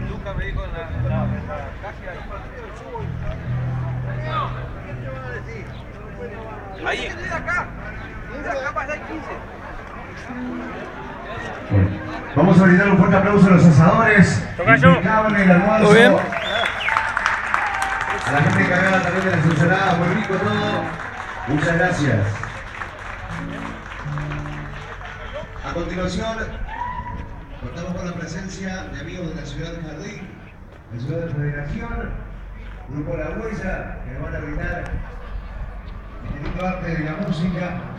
Lucas me dijo en la caja ahí. Ahí. Acá pasa el 15. Vamos a brindar un fuerte aplauso a los asadores. Impecable el almuerzo. ¿Todo bien? A la gente encargada también de la ensalada, muy rico todo. Muchas gracias. A continuación, contamos con la presencia de amigos de la ciudad de Jardín, de Ciudad de Federación, Grupo La Huella, que nos van a brindar el lindo arte de la música.